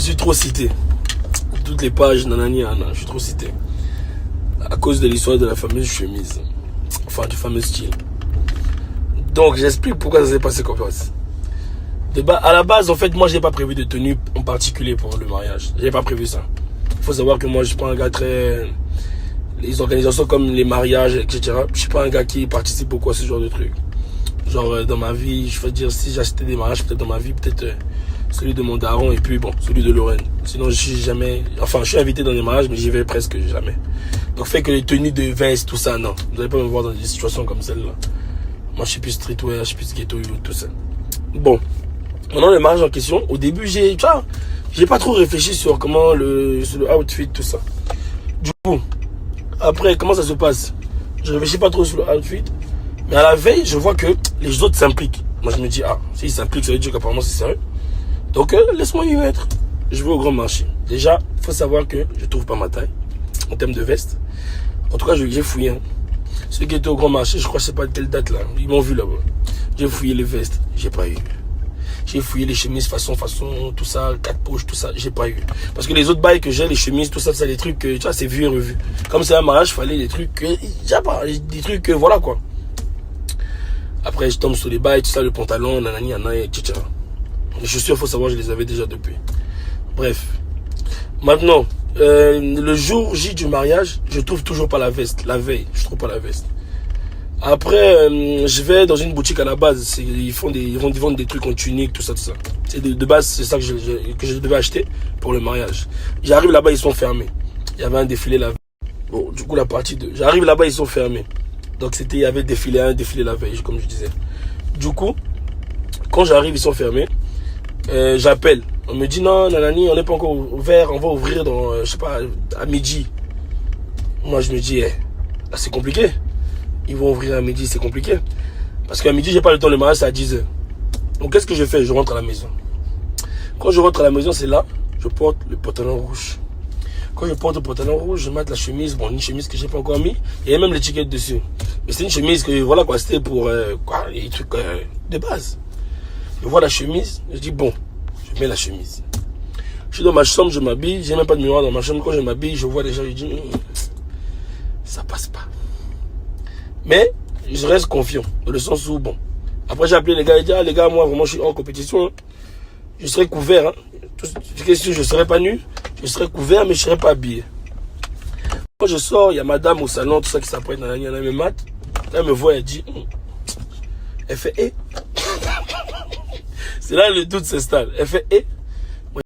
suis trop cité. Toutes les pages, nanani, je suis trop cité. À cause de l'histoire de la fameuse chemise. Enfin, du fameux style. Donc, j'explique pourquoi ça s'est passé comme ça. À la base, en fait, moi, je n'ai pas prévu de tenue en particulier pour le mariage. Je n'ai pas prévu ça. Il faut savoir que moi, je suis pas un gars très... Les organisations comme les mariages, etc. Je suis pas un gars qui participe beaucoup à ce genre de trucs. Genre, dans ma vie, je veux dire, si j'achetais des mariages, peut-être dans ma vie, peut-être celui de mon daron et puis, bon, celui de Lorraine. Sinon, je suis jamais... Enfin, je suis invité dans des mariages, mais j'y vais presque jamais. Donc, fait que les tenues de veste, tout ça, non. Vous n'allez pas me voir dans des situations comme celle-là. Moi, je suis plus streetwear, je suis plus ghetto, tout ça. Bon. Maintenant, le mariage en question, au début, j'ai pas trop réfléchi sur comment sur le outfit, tout ça. Du coup, après, comment ça se passe? Je réfléchis pas trop sur le outfit. Mais à la veille, je vois que les autres s'impliquent. Moi, je me dis, ah, s'ils s'impliquent, ça veut dire qu'apparemment, c'est sérieux. Donc, laisse-moi y mettre. Je vais au grand marché. Déjà, il faut savoir que je trouve pas ma taille en termes de veste. En tout cas, j'ai fouillé. Hein. Ceux qui étaient au grand marché, je crois que c'est pas de telle date là. Ils m'ont vu là-bas. J'ai fouillé les vestes, j'ai pas eu. J'ai fouillé les chemises façon, tout ça, 4 poches, tout ça, j'ai pas eu. Parce que les autres bails que j'ai, les chemises, tout ça, c'est des trucs que, tu vois, c'est vu et revu. Comme c'est un mariage, il fallait des trucs que, des trucs que, voilà quoi. Après, je tombe sur les bails, tout ça, le pantalon, nanani, etc. Les chaussures, il faut savoir, je les avais déjà depuis. Bref. Maintenant, le jour J du mariage, je trouve toujours pas la veste. La veille, je trouve pas la veste. Après, je vais dans une boutique à la base. Ils vendent des trucs en tunique, tout ça, tout ça. De base, c'est ça que je devais acheter pour le mariage. J'arrive là-bas, ils sont fermés. Il y avait un défilé la veille. Bon, du coup, la partie 2. J'arrive là-bas, ils sont fermés. Donc, il y avait défilé 1, défilé la veille, comme je disais. Du coup, quand j'arrive, ils sont fermés. J'appelle. On me dit non, nanani, on n'est pas encore ouvert. On va ouvrir dans, je sais pas, à midi. Moi, je me dis, là, c'est compliqué. Ils vont ouvrir à midi, c'est compliqué. Parce qu'à midi, j'ai pas le temps, le mariage, c'est à 10h. Donc, qu'est-ce que je fais? Je rentre à la maison. Quand je rentre à la maison, c'est là, je porte le pantalon rouge. Quand je porte le pantalon rouge, je mets la chemise. Bon, une chemise que j'ai pas encore mis. Et même l'étiquette dessus. Mais c'est une chemise que, voilà quoi, c'était pour, les trucs de base. Je vois la chemise, je dis bon, je mets la chemise. Je suis dans ma chambre, je m'habille, j'ai même pas de miroir dans ma chambre. Quand je m'habille, je vois déjà, je dis, ça passe pas. Mais je reste confiant, dans le sens où, bon. Après, j'ai appelé les gars, et dit, ah, les gars, moi, vraiment, je suis en compétition. Hein. Je serai couvert. Hein. Je ne serai pas nu, je serai couvert, mais je ne serai pas habillé. Quand je sors, il y a madame au salon, tout ça qui s'apprête dans la nuit, elle me mate. Elle me voit, elle dit, elle fait, c'est là le doute s'installe. Elle fait,